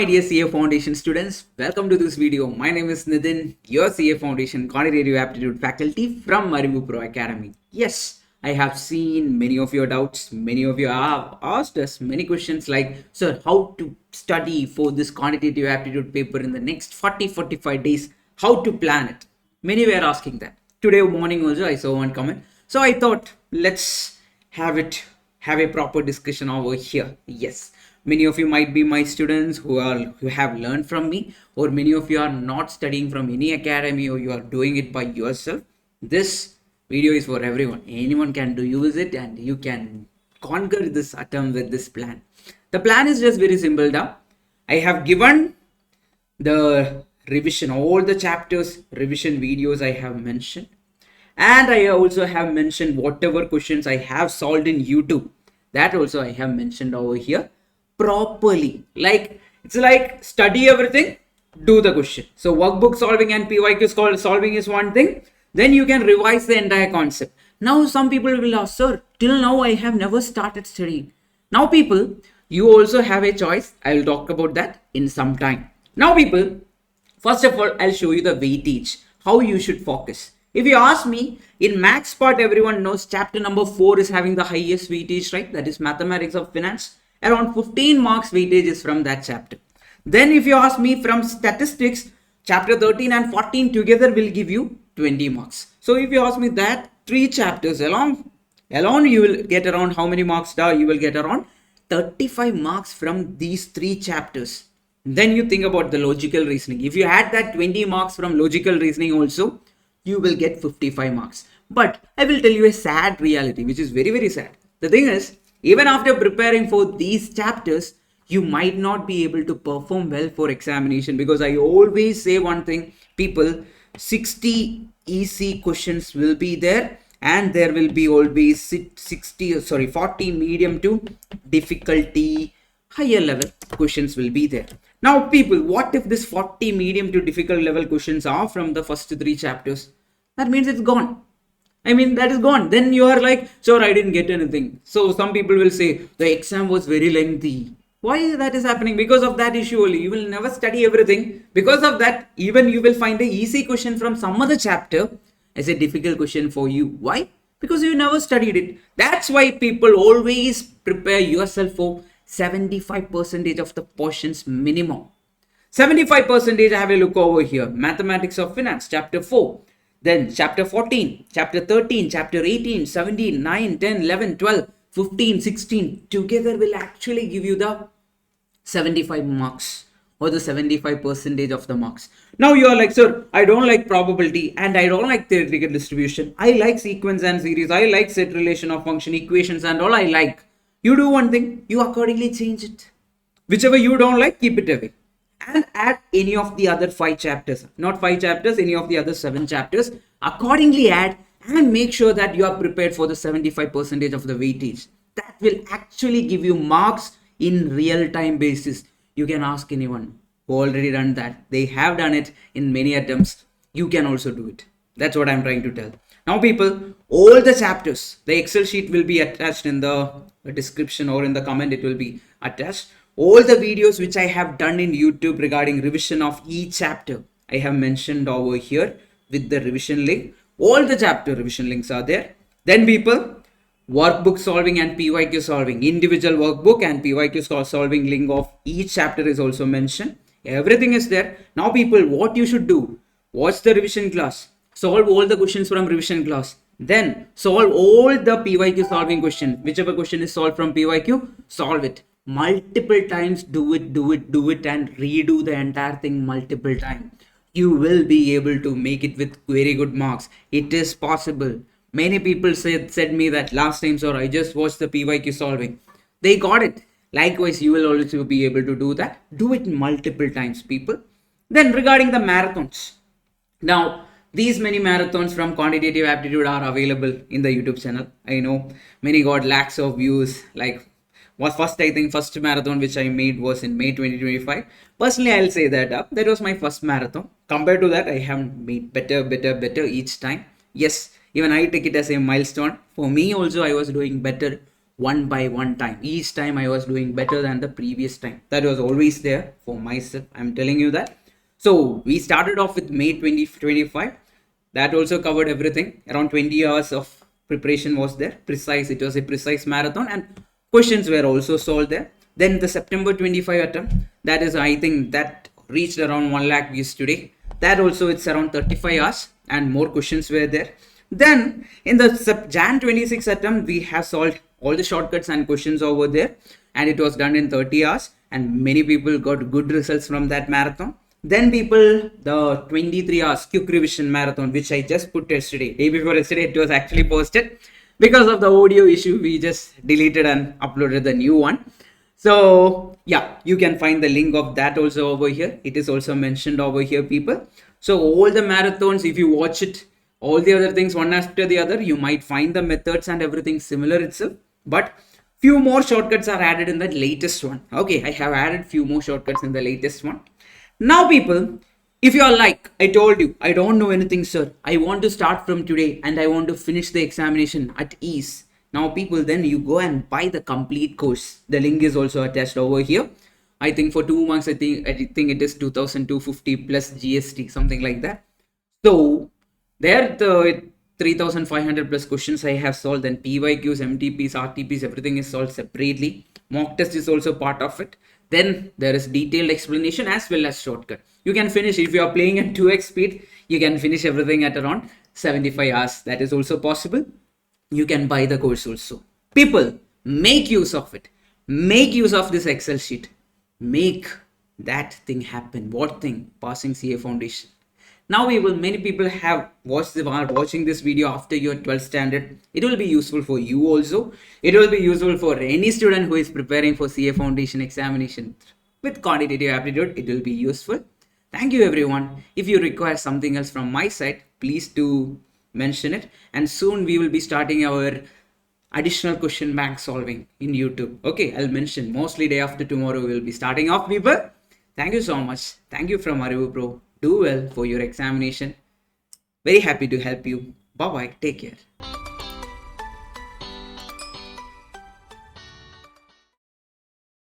my dear CA Foundation students, welcome to this video. My name is Nithin, your CA Foundation Quantitative Aptitude faculty from ArivuPro Academy. Yes, I have seen many of your doubts. Many of you have asked us many questions like, sir, how to study for this quantitative aptitude paper in the next 40-45 days? How to plan it? Many were asking that. Today morning also I saw one comment. So I thought, let's have a proper discussion over here. Yes, many of you might be my students who have learned from me, or many of you are not studying from any academy, or you are doing it by yourself. This video is for everyone. Anyone can use it, and you can conquer this attempt with this plan. The plan is just very simple now. I have given the revision, all the chapters revision videos I have mentioned, and I also have mentioned whatever questions I have solved in YouTube. That also I have mentioned over here properly. Like, it's like study everything, do the question. So workbook solving and PYQ solving is one thing. Then you can revise the entire concept. Now some people will ask, sir, till now I have never started studying. Now people, you also have a choice. I will talk about that in some time. Now people, first of all, I'll show you the weightage, how you should focus. If you ask me, in maths part, everyone knows chapter number 4 is having the highest weightage, right? That is mathematics of finance. Around 15 marks weightage is from that chapter. Then if you ask me from statistics, chapter 13 and 14 together will give you 20 marks. So if you ask me that 3 chapters alone you will get around how many marks? You will get around 35 marks from these 3 chapters. Then you think about the logical reasoning. If you add that 20 marks from logical reasoning also, you will get 55 marks. But I will tell you a sad reality, which is very, very sad. The thing is, even after preparing for these chapters, you might not be able to perform well for examination, because I always say one thing, people, 60 easy questions will be there, and there will be always 40 medium to difficulty higher level questions will be there. Now people, what if this 40 medium to difficult level questions are from the first 3 chapters? That means it's gone. I mean, that is gone. Then you are like, sure, I didn't get anything. So some people will say the exam was very lengthy. Why that is happening? Because of that issue only. You will never study everything. Because of that, even you will find a easy question from some other chapter as a difficult question for you. Why? Because you never studied it. That's why people always prepare yourself for 75% of the portions minimum. 75%, have a look over here. Mathematics of Finance, chapter 4. Then chapter 14, chapter 13, chapter 18, 17, 9, 10, 11, 12, 15, 16. Together will actually give you the 75 marks, or the 75% of the marks. Now you are like, sir, I don't like probability, and I don't like theoretical distribution. I like sequence and series. I like set relation of function equations and all I like. You do one thing, you accordingly change it. Whichever you don't like, keep it away. And add any of the other 5 chapters. Not 5 chapters, any of the other 7 chapters. Accordingly add, and make sure that you are prepared for the 75% of the weightage. That will actually give you marks in real time basis. You can ask anyone who already done that. They have done it in many attempts. You can also do it. That's what I'm trying to tell. Now people, all the chapters, the Excel sheet will be attached in the description, or in the comment it will be attached. All the videos which I have done in YouTube regarding revision of each chapter, I have mentioned over here with the revision link. All the chapter revision links are there. Then people, workbook solving and PYQ solving, individual workbook and PYQ solving link of each chapter is also mentioned. Everything is there. Now people, what you should do, watch the revision class, solve all the questions from revision class, then solve all the PYQ solving question. Whichever question is solved from PYQ, solve it multiple times. Do it, and redo the entire thing multiple times. You will be able to make it with very good marks. It is possible. Many people said me that last time, sir, I just watched the PYQ solving. They got it. Likewise, you will also be able to do that. Do it multiple times, people. Then regarding the marathons. Now, these many marathons from Quantitative Aptitude are available in the YouTube channel. I know many got lakhs of views. Like, I think first marathon which I made was in May 2025. Personally, I'll say that that was my first marathon. Compared to that, I have made better each time. Yes, even I take it as a milestone. For me also, I was doing better one by one time. Each time I was doing better than the previous time. That was always there for myself. I'm telling you that. So we started off with May 2025. That also covered everything. Around 20 hours of preparation was there. Precise. It was a precise marathon, and questions were also solved there. Then the September 25 attempt. That is, I think, that reached around 1 lakh views today. That also, it's around 35 hours, and more questions were there. Then in the Jan 26 attempt, we have solved all the shortcuts and questions over there, and it was done in 30 hours, and many people got good results from that marathon. Then people, the 23 hours quick revision marathon, which I just put yesterday, day before yesterday, it was actually posted. Because of the audio issue, we just deleted and uploaded the new one. So yeah, you can find the link of that also over here. It is also mentioned over here, people. So all the marathons, if you watch it, all the other things one after the other, you might find the methods and everything similar itself, but few more shortcuts are added in the latest one. Okay, I have added few more shortcuts in the latest one. Now people, if you are like, I told you, I don't know anything, sir, I want to start from today and I want to finish the examination at ease. Now people, then you go and buy the complete course. The link is also attached over here. I think for 2 months, I think it is 2,250 plus GST, something like that. So there the 3,500 plus questions I have solved, and PYQs, MTPs, RTPs, everything is solved separately. Mock test is also part of it. Then there is detailed explanation as well as shortcut. You can finish, if you are playing at 2x speed, you can finish everything at around 75 hours. That is also possible. You can buy the course also. People, make use of it. Make use of this Excel sheet. Make that thing happen. What thing? Passing CA Foundation. Now many people have watching this video after your 12th standard. It will be useful for you also. It will be useful for any student who is preparing for CA Foundation examination with quantitative aptitude. It will be useful. Thank you everyone. If you require something else from my side, please do mention it. And soon we will be starting our additional question bank solving in YouTube. Okay, I'll mention mostly day after tomorrow we will be starting off, people. Thank you so much. Thank you from ArivuPro. Do well for your examination. Very happy to help you. Bye bye. Take care.